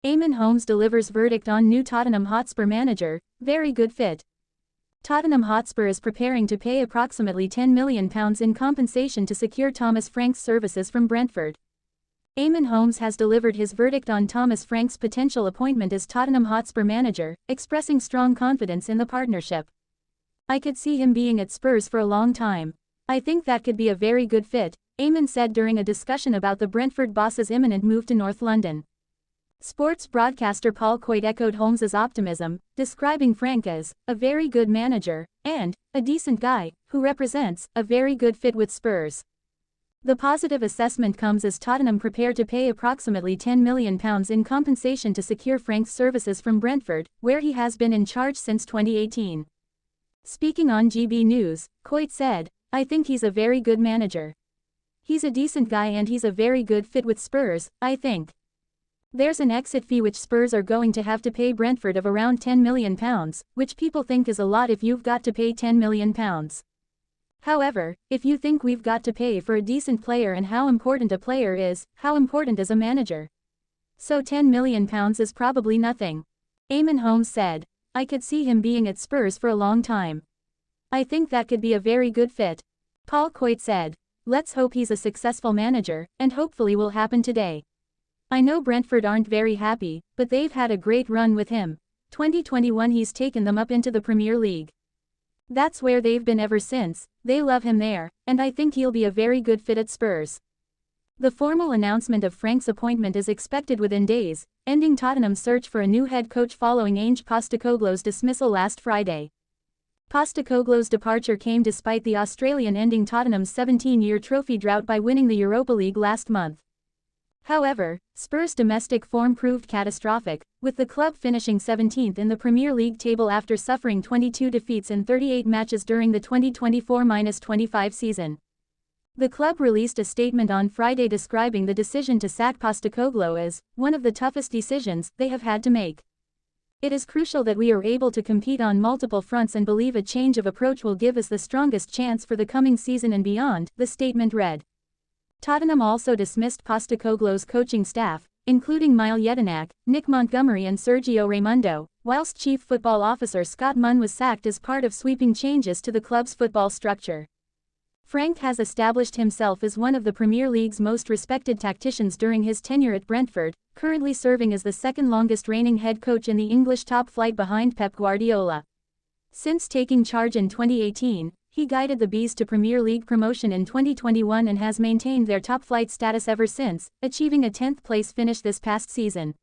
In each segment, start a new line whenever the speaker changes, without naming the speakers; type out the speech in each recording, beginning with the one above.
Eamonn Holmes delivers verdict on new Tottenham Hotspur manager, very good fit. Tottenham Hotspur is preparing to pay approximately £10 million in compensation to secure Thomas Frank's services from Brentford. Eamonn Holmes has delivered his verdict on Thomas Frank's potential appointment as Tottenham Hotspur manager, expressing strong confidence in the partnership. "I could see him being at Spurs for a long time. I think that could be a very good fit," Eamonn said during a discussion about the Brentford boss's imminent move to North London. Sports broadcaster Paul Coyte echoed Holmes's optimism, describing Frank as a very good manager and a decent guy who represents a very good fit with Spurs. The positive assessment comes as Tottenham prepare to pay approximately £10 million in compensation to secure Frank's services from Brentford, where he has been in charge since 2018. Speaking on GB News, Coyte said, "I think he's a very good manager. He's a decent guy and he's a very good fit with Spurs, I think. There's an exit fee which Spurs are going to have to pay Brentford of around £10 million, which people think is a lot if you've got to pay £10 million. However, if you think we've got to pay for a decent player and how important a player is, how important is a manager? So £10 million is probably nothing." Eamonn Holmes said, "I could see him being at Spurs for a long time. I think that could be a very good fit." Paul Coyte said, "Let's hope he's a successful manager, and hopefully will happen today. I know Brentford aren't very happy, but they've had a great run with him. 2021 he's taken them up into the Premier League. That's where they've been ever since, they love him there, and I think he'll be a very good fit at Spurs." The formal announcement of Frank's appointment is expected within days, ending Tottenham's search for a new head coach following Ange Postecoglou's dismissal last Friday. Postecoglou's departure came despite the Australian ending Tottenham's 17-year trophy drought by winning the Europa League last month. However, Spurs' domestic form proved catastrophic, with the club finishing 17th in the Premier League table after suffering 22 defeats in 38 matches during the 2024-25 season. The club released a statement on Friday describing the decision to sack Postecoglou as one of the toughest decisions they have had to make. "It is crucial that we are able to compete on multiple fronts and believe a change of approach will give us the strongest chance for the coming season and beyond," the statement read. Tottenham also dismissed Postecoglou's coaching staff, including Mile Jedinak, Nick Montgomery and Sergio Raimundo, whilst Chief Football Officer Scott Munn was sacked as part of sweeping changes to the club's football structure. Frank has established himself as one of the Premier League's most respected tacticians during his tenure at Brentford, currently serving as the second longest reigning head coach in the English top flight behind Pep Guardiola. Since taking charge in 2018, he guided the Bees to Premier League promotion in 2021 and has maintained their top-flight status ever since, achieving a 10th place finish this past season.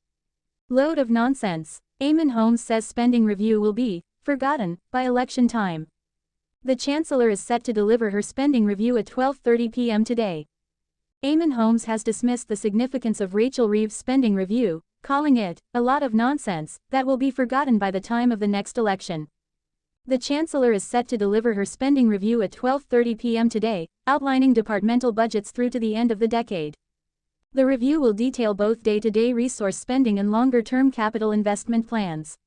Load of nonsense. Eamonn Holmes says spending review will be forgotten by election time. The Chancellor is set to deliver her spending review at 12:30 p.m. today. Eamonn Holmes has dismissed the significance of Rachel Reeves' spending review, calling it a lot of nonsense that will be forgotten by the time of the next election. The Chancellor is set to deliver her spending review at 12:30 p.m. today, outlining departmental budgets through to the end of the decade. The review will detail both day-to-day resource spending and longer-term capital investment plans.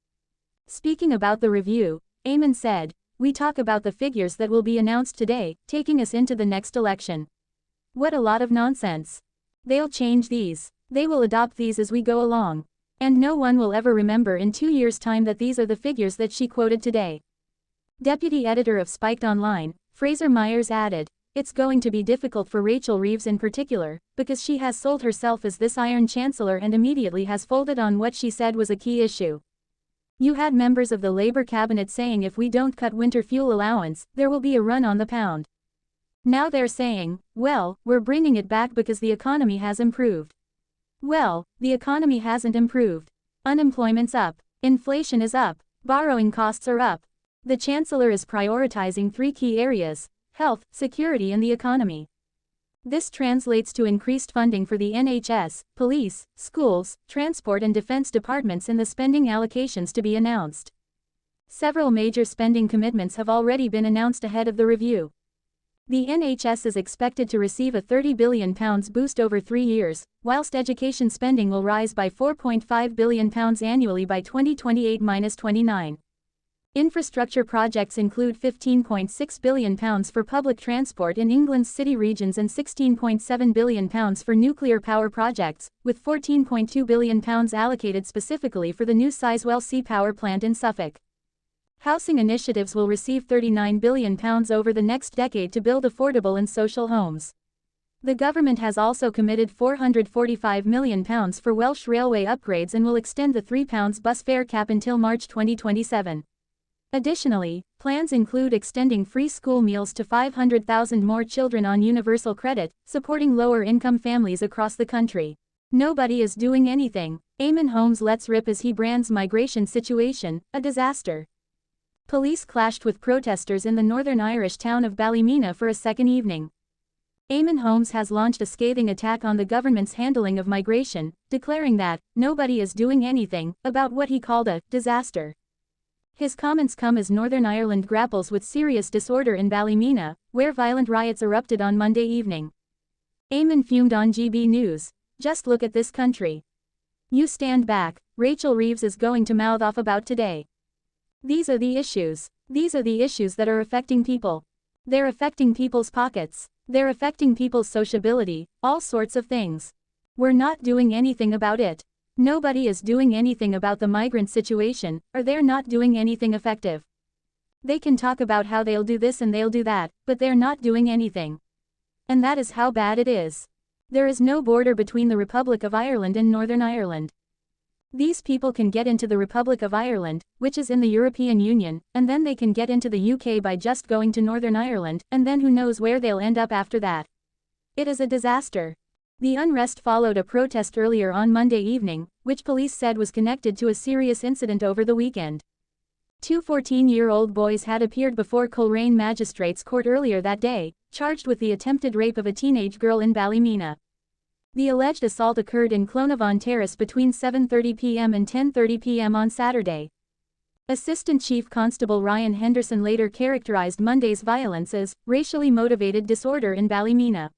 Speaking about the review, Eamonn said, "We talk about the figures that will be announced today, taking us into the next election. What a lot of nonsense. They'll change these. They will adopt these as we go along. And no one will ever remember in 2 years' time that these are the figures that she quoted today." Deputy editor of Spiked Online, Fraser Myers added, "It's going to be difficult for Rachel Reeves in particular, because she has sold herself as this Iron Chancellor and immediately has folded on what she said was a key issue. You had members of the Labour cabinet saying if we don't cut winter fuel allowance, there will be a run on the pound. Now they're saying, well, we're bringing it back because the economy has improved. Well, the economy hasn't improved. Unemployment's up, inflation is up, borrowing costs are up. The Chancellor is prioritizing 3 key areas: health, security and the economy. This translates to increased funding for the NHS, police, schools, transport and defense departments in the spending allocations to be announced. Several major spending commitments have already been announced ahead of the review. The NHS is expected to receive a £30 billion boost over 3 years, whilst education spending will rise by £4.5 billion annually by 2028-29. Infrastructure projects include £15.6 billion for public transport in England's city regions and £16.7 billion for nuclear power projects, with £14.2 billion allocated specifically for the new Sizewell C power plant in Suffolk. Housing initiatives will receive £39 billion over the next decade to build affordable and social homes. The government has also committed £445 million for Welsh Railway upgrades and will extend the £3 bus fare cap until March 2027. Additionally, plans include extending free school meals to 500,000 more children on universal credit, supporting lower-income families across the country. Nobody is doing anything. Eamonn Holmes lets rip as he brands migration situation a disaster. Police clashed with protesters in the Northern Irish town of Ballymena for a second evening. Eamonn Holmes has launched a scathing attack on the government's handling of migration, declaring that nobody is doing anything about what he called a disaster. His comments come as Northern Ireland grapples with serious disorder in Ballymena, where violent riots erupted on Monday evening. Eamonn fumed on GB News. "Just look at this country. You stand back, Rachel Reeves is going to mouth off about today. These are the issues. These are the issues that are affecting people. They're affecting people's pockets. They're affecting people's sociability, all sorts of things. We're not doing anything about it. Nobody is doing anything about the migrant situation, or they're not doing anything effective. They can talk about how they'll do this and they'll do that, but they're not doing anything. And that is how bad it is. There is no border between the Republic of Ireland and Northern Ireland. These people can get into the Republic of Ireland, which is in the European Union, and then they can get into the UK by just going to Northern Ireland, and then who knows where they'll end up after that. It is a disaster." The unrest followed a protest earlier on Monday evening, which police said was connected to a serious incident over the weekend. Two 14-year-old boys had appeared before Coleraine Magistrates Court earlier that day, charged with the attempted rape of a teenage girl in Ballymena. The alleged assault occurred in Clonavon Terrace between 7:30 p.m. and 10:30 p.m. on Saturday. Assistant Chief Constable Ryan Henderson later characterized Monday's violence as racially motivated disorder in Ballymena.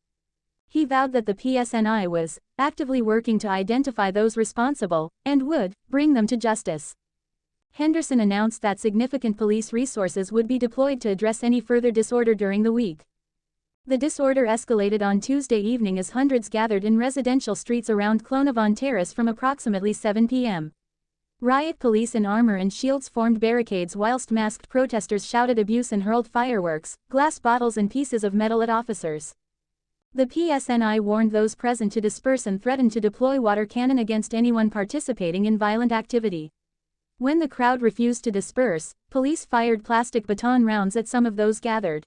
He vowed that the PSNI was actively working to identify those responsible and would bring them to justice. Henderson announced that significant police resources would be deployed to address any further disorder during the week. The disorder escalated on Tuesday evening as hundreds gathered in residential streets around Clonavon Terrace from approximately 7 p.m. Riot police in armor and shields formed barricades whilst masked protesters shouted abuse and hurled fireworks, glass bottles and pieces of metal at officers. The PSNI warned those present to disperse and threatened to deploy water cannon against anyone participating in violent activity. When the crowd refused to disperse, police fired plastic baton rounds at some of those gathered.